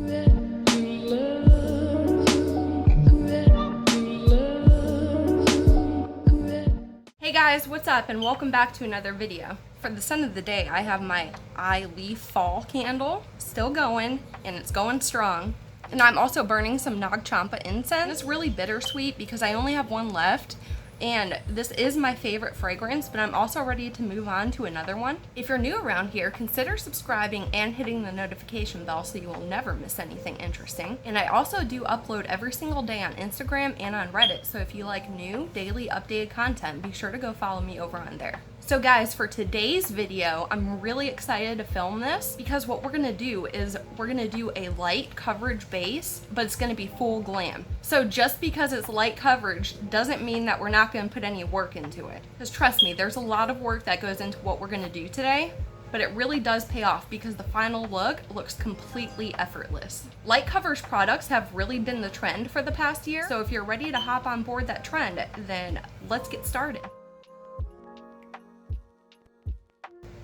Hey guys, what's up and welcome back to another video. For the scent of the day, I have my eye leaf fall candle still going, and it's going strong. And I'm also burning some Nag Champa incense. It's really bittersweet because I only have one left, and this is my favorite fragrance, but I'm also ready to move on to another one. If you're new around here, consider subscribing and hitting the notification bell so you will never miss anything interesting. And I also do upload every single day on Instagram and on Reddit, so if you like new, daily updated content, be sure to go follow me over on there. So guys, for today's video, I'm really excited to film this because what we're gonna do is we're gonna do a light coverage base, but it's gonna be full glam. So just because it's light coverage doesn't mean that we're not gonna put any work into it. Because trust me, there's a lot of work that goes into what we're gonna do today, but it really does pay off because the final look looks completely effortless. Light coverage products have really been the trend for the past year, so if you're ready to hop on board that trend, then let's get started.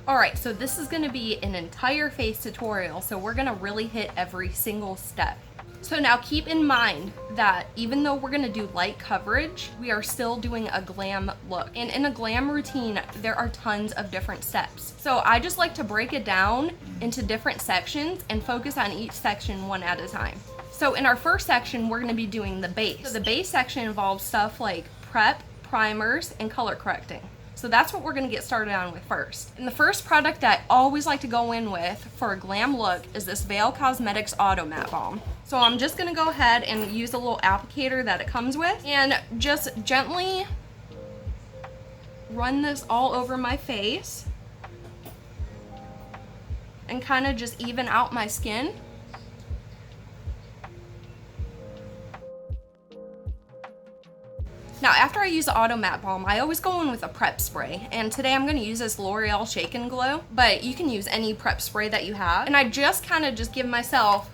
Alright, so this is going to be an entire face tutorial, so we're going to really hit every single step. So now keep in mind that even though we're going to do light coverage, we are still doing a glam look. And in a glam routine, there are tons of different steps. So I just like to break it down into different sections and focus on each section one at a time. So in our first section, we're going to be doing the base. So the base section involves stuff like prep, primers, and color correcting. So that's what we're gonna get started on with first. And the first product that I always like to go in with for a glam look is this Veil Cosmetics Automatte Balm. So I'm just gonna go ahead and use a little applicator that it comes with and just gently run this all over my face and kind of just even out my skin. Now, after I use the Automatte Balm, I always go in with a prep spray, and today I'm going to use this L'Oreal Shake and Glow, but you can use any prep spray that you have. And I just kind of just give myself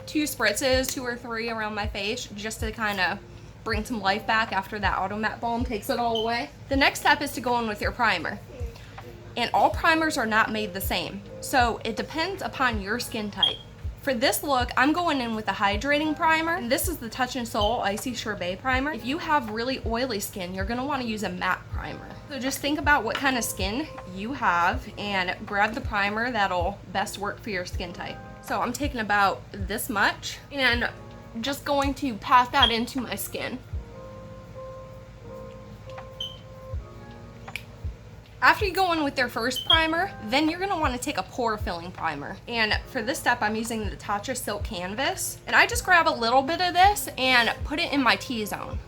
2 spritzes, 2 or 3 around my face, just to kind of bring some life back after that Automatte Balm takes it all away. The next step is to go in with your primer. And all primers are not made the same, so it depends upon your skin type. For this look, I'm going in with a hydrating primer, and this is the Touch in Sol Icy Sherbet primer. If you have really oily skin, you're gonna wanna use a matte primer. So just think about what kind of skin you have and grab the primer that'll best work for your skin type. So I'm taking about this much and just going to pat that into my skin. After you go in with their first primer, then you're going to want to take a pore filling primer. And for this step, I'm using the Tatcha Silk Canvas. And I just grab a little bit of this and put it in my T-zone.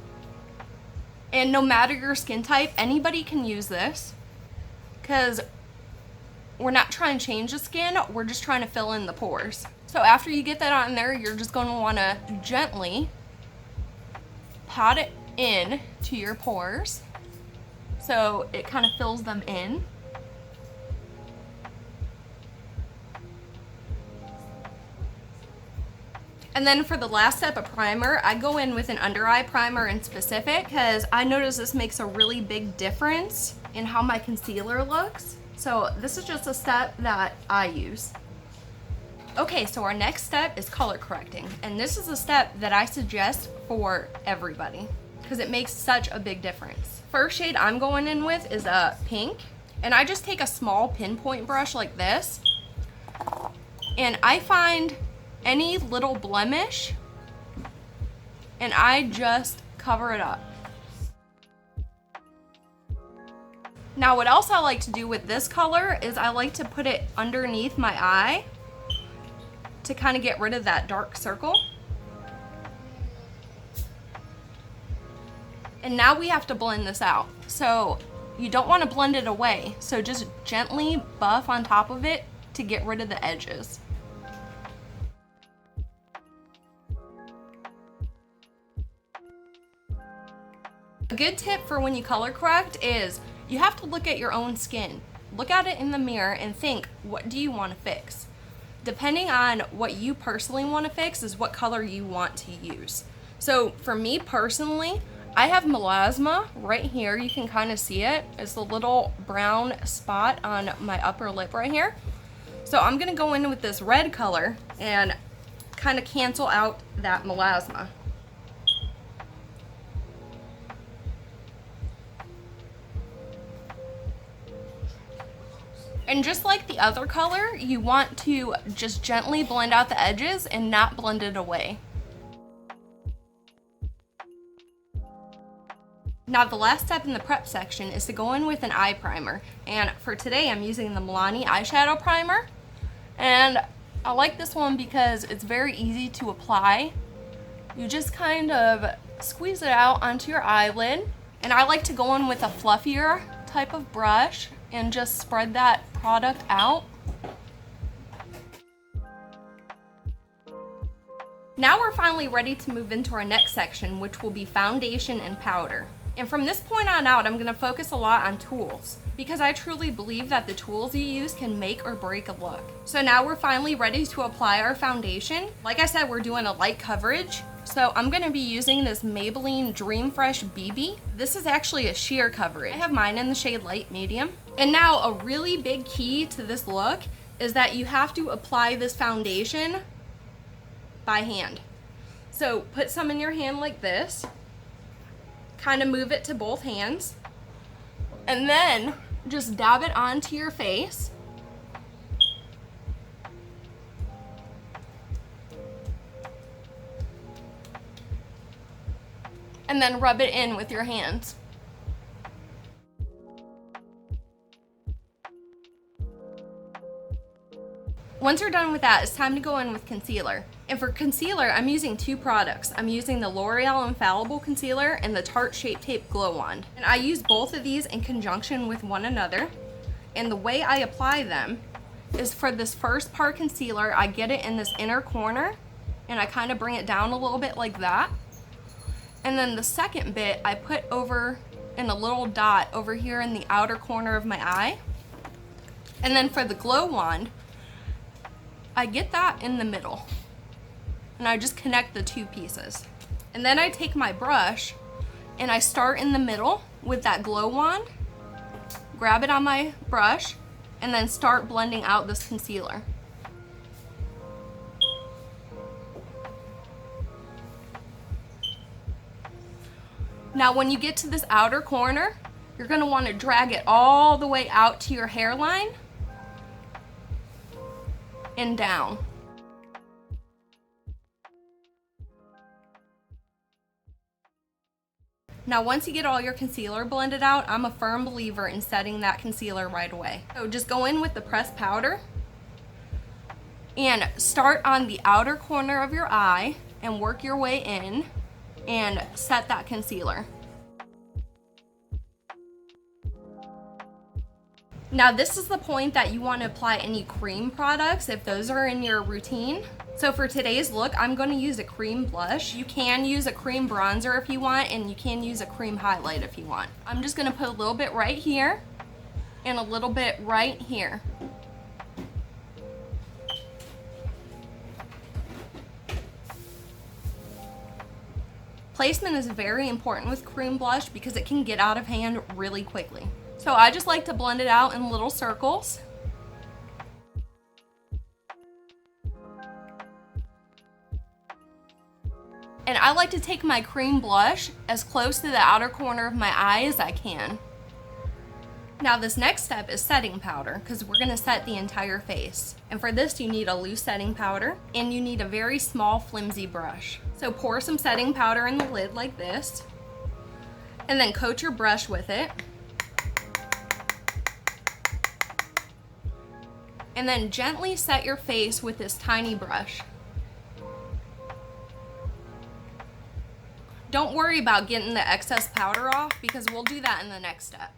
And no matter your skin type, anybody can use this, because we're not trying to change the skin, we're just trying to fill in the pores. So after you get that on there, you're just going to want to gently pat it in to your pores, so it kind of fills them in. And then for the last step of primer, I go in with an under eye primer in specific because I notice this makes a really big difference in how my concealer looks. So this is just a step that I use. Okay, so our next step is color correcting. And this is a step that I suggest for everybody because it makes such a big difference. First shade I'm going in with is a pink, and I just take a small pinpoint brush like this, and I find any little blemish and I just cover it up. Now what else I like to do with this color is I like to put it underneath my eye to kind of get rid of that dark circle. And now we have to blend this out. So you don't want to blend it away. So just gently buff on top of it to get rid of the edges. A good tip for when you color correct is you have to look at your own skin. Look at it in the mirror and think, what do you want to fix? Depending on what you personally want to fix is what color you want to use. So for me personally, I have melasma right here. You can kind of see it. It's the little brown spot on my upper lip right here. So I'm gonna go in with this red color and kind of cancel out that melasma. And just like the other color, you want to just gently blend out the edges and not blend it away. Now the last step in the prep section is to go in with an eye primer. And for today I'm using the Milani eyeshadow primer. And I like this one because it's very easy to apply. You just kind of squeeze it out onto your eyelid. And I like to go in with a fluffier type of brush and just spread that product out. Now we're finally ready to move into our next section, which will be foundation and powder. And from this point on out, I'm gonna focus a lot on tools because I truly believe that the tools you use can make or break a look. So now we're finally ready to apply our foundation. Like I said, we're doing a light coverage. So I'm gonna be using this Maybelline Dream Fresh BB. This is actually a sheer coverage. I have mine in the shade light medium. And now a really big key to this look is that you have to apply this foundation by hand. So put some in your hand like this. Kind of move it to both hands, and then just dab it onto your face. And then rub it in with your hands. Once you're done with that, it's time to go in with concealer. And for concealer, I'm using two products. I'm using the L'Oreal Infallible Concealer and the Tarte Shape Tape Glow Wand. And I use both of these in conjunction with one another. And the way I apply them is for this first part concealer, I get it in this inner corner and I kind of bring it down a little bit like that. And then the second bit I put over in a little dot over here in the outer corner of my eye. And then for the Glow Wand, I get that in the middle. And I just connect the two pieces. And then I take my brush and I start in the middle with that Glow Wand, grab it on my brush, and then start blending out this concealer. Now when you get to this outer corner, you're gonna want to drag it all the way out to your hairline and down. Now once you get all your concealer blended out, I'm a firm believer in setting that concealer right away. So just go in with the pressed powder and start on the outer corner of your eye and work your way in and set that concealer. Now this is the point that you want to apply any cream products if those are in your routine. So for today's look, I'm going to use a cream blush. You can use a cream bronzer if you want, and you can use a cream highlight if you want. I'm just going to put a little bit right here and a little bit right here. Placement is very important with cream blush because it can get out of hand really quickly. So I just like to blend it out in little circles. And I like to take my cream blush as close to the outer corner of my eye as I can. Now this next step is setting powder because we're going to set the entire face. And for this you need a loose setting powder and you need a very small flimsy brush. So pour some setting powder in the lid like this and then coat your brush with it. And then gently set your face with this tiny brush. Don't worry about getting the excess powder off because we'll do that in the next step.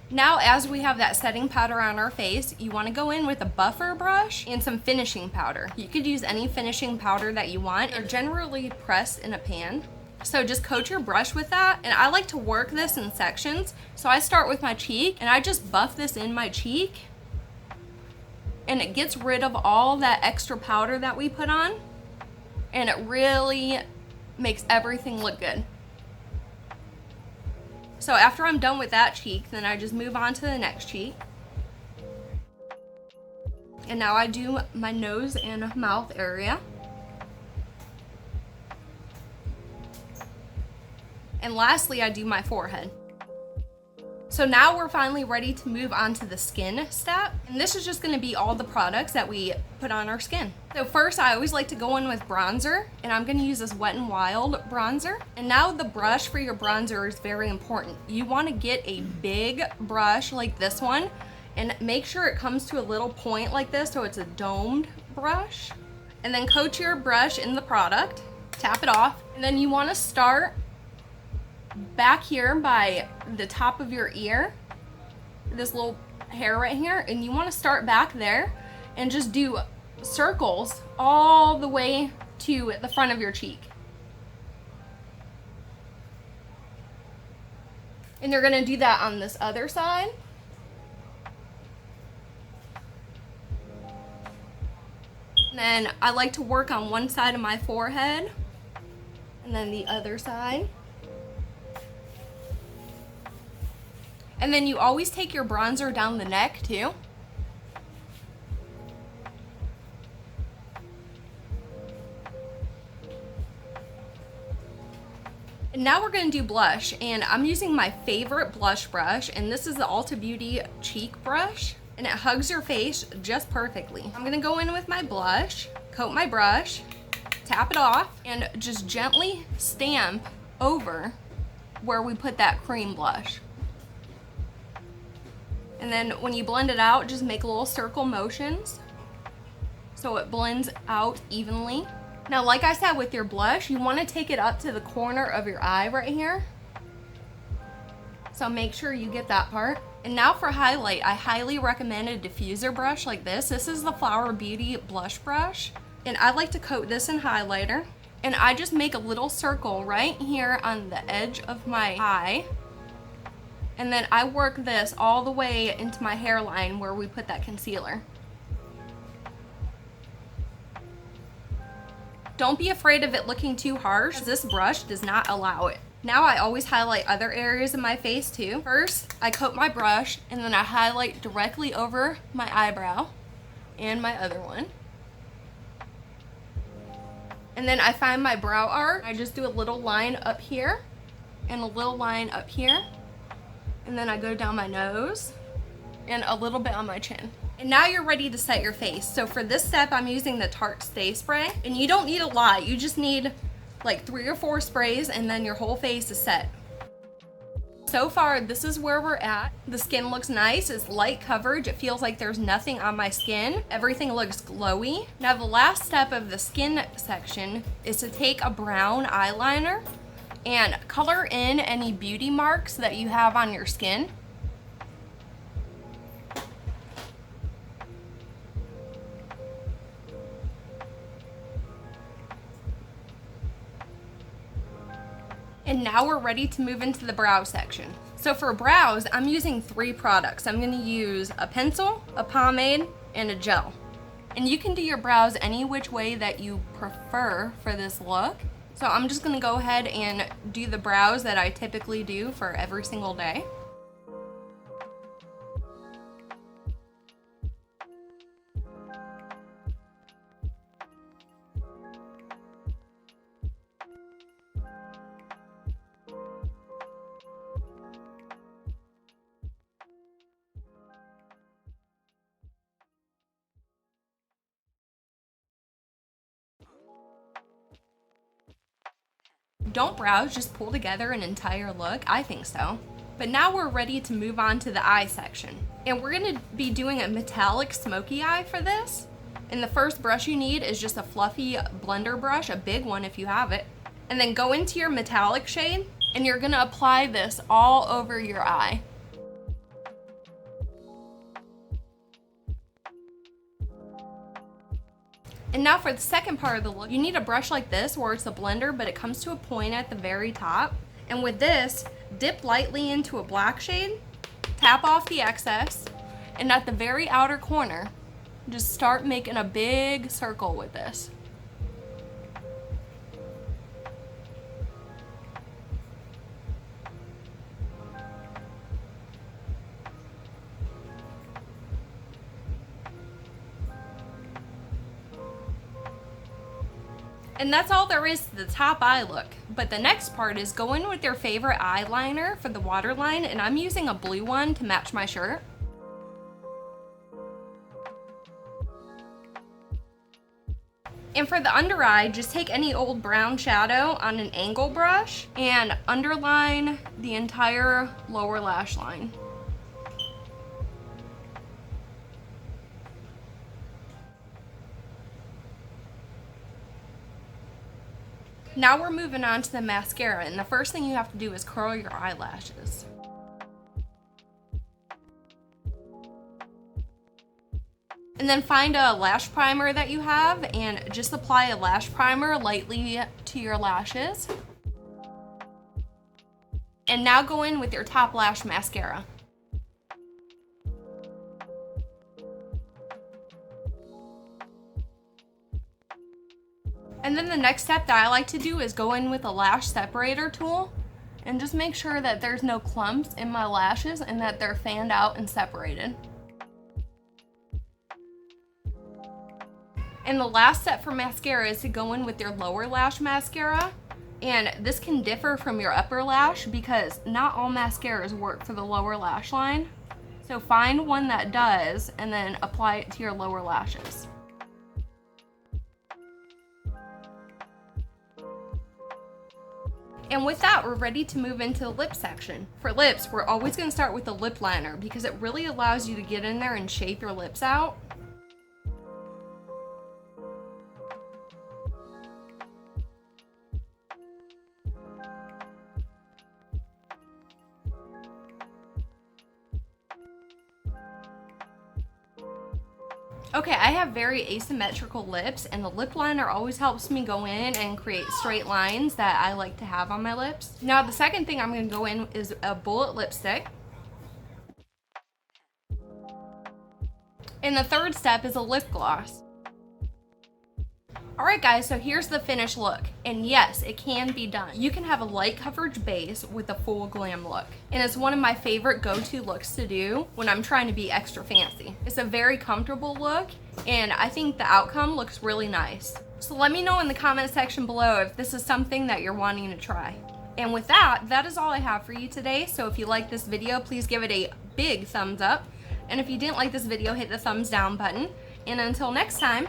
Now as we have that setting powder on our face, you want to go in with a buffer brush and some finishing powder. You could use any finishing powder that you want. They're generally pressed in a pan. So just coat your brush with that, and I like to work this in sections. So I start with my cheek and I just buff this in my cheek. And it gets rid of all that extra powder that we put on, and it really makes everything look good. So after I'm done with that cheek, then I just move on to the next cheek. And now I do my nose and mouth area. And lastly, I do my forehead. So now we're finally ready to move on to the skin step. And this is just gonna be all the products that we put on our skin. So first, I always like to go in with bronzer, and I'm gonna use this Wet n Wild bronzer. And now the brush for your bronzer is very important. You wanna get a big brush like this one, and make sure it comes to a little point like this so it's a domed brush. And then coat your brush in the product, tap it off, and then you wanna start back here by the top of your ear, this little hair right here, and you want to start back there and just do circles all the way to the front of your cheek. And you're going to do that on this other side. And then I like to work on one side of my forehead and then the other side. And then you always take your bronzer down the neck too. And now we're gonna do blush, and I'm using my favorite blush brush, and this is the Ulta Beauty cheek brush, and it hugs your face just perfectly. I'm gonna go in with my blush, coat my brush, tap it off, and just gently stamp over where we put that cream blush. And then when you blend it out, just make little circle motions so it blends out evenly. Now, like I said with your blush, you want to take it up to the corner of your eye right here. So make sure you get that part. And now for highlight, I highly recommend a diffuser brush like this. This is the Flower Beauty blush brush. And I like to coat this in highlighter. And I just make a little circle right here on the edge of my eye. And then I work this all the way into my hairline where we put that concealer. Don't be afraid of it looking too harsh. This brush does not allow it. Now I always highlight other areas of my face too. First, I coat my brush and then I highlight directly over my eyebrow and my other one. And then I find my brow arch. I just do a little line up here and a little line up here. And then I go down my nose and a little bit on my chin. And now you're ready to set your face. So for this step, I'm using the Tarte Stay Spray. And you don't need a lot. You just need like 3 or 4 sprays and then your whole face is set. So far, this is where we're at. The skin looks nice. It's light coverage. It feels like there's nothing on my skin. Everything looks glowy. Now the last step of the skin section is to take a brown eyeliner and color in any beauty marks that you have on your skin. And now we're ready to move into the brow section. So for brows, I'm using 3 products. I'm gonna use a pencil, a pomade, and a gel. And you can do your brows any which way that you prefer for this look. So I'm just gonna go ahead and do the brows that I typically do for every single day. Don't brows just pull together an entire look? I think so. But now we're ready to move on to the eye section. And we're gonna be doing a metallic smoky eye for this. And the first brush you need is just a fluffy blender brush, a big one if you have it. And then go into your metallic shade and you're gonna apply this all over your eye. And now for the second part of the look, you need a brush like this where it's a blender, but it comes to a point at the very top. And with this, dip lightly into a black shade, tap off the excess, and at the very outer corner, just start making a big circle with this. And that's all there is to the top eye look. But the next part is go in with your favorite eyeliner for the waterline, and I'm using a blue one to match my shirt. And for the under eye, just take any old brown shadow on an angle brush and underline the entire lower lash line. Now we're moving on to the mascara, and the first thing you have to do is curl your eyelashes. And then find a lash primer that you have and just apply a lash primer lightly to your lashes. And now go in with your top lash mascara. And then the next step that I like to do is go in with a lash separator tool and just make sure that there's no clumps in my lashes and that they're fanned out and separated. And the last step for mascara is to go in with your lower lash mascara. And this can differ from your upper lash because not all mascaras work for the lower lash line. So find one that does and then apply it to your lower lashes. And with that, we're ready to move into the lip section. For lips, we're always going to start with the lip liner because it really allows you to get in there and shape your lips out. Okay, I have very asymmetrical lips, and the lip liner always helps me go in and create straight lines that I like to have on my lips. Now, the second thing I'm going to go in is a bullet lipstick. And the third step is a lip gloss. Alright guys, so here's the finished look, and yes, it can be done. You can have a light coverage base with a full glam look, and it's one of my favorite go-to looks to do when I'm trying to be extra fancy. It's a very comfortable look, and I think the outcome looks really nice. So let me know in the comment section below if this is something that you're wanting to try. And with that, that is all I have for you today, so if you like this video, please give it a big thumbs up, and if you didn't like this video, hit the thumbs down button, and until next time,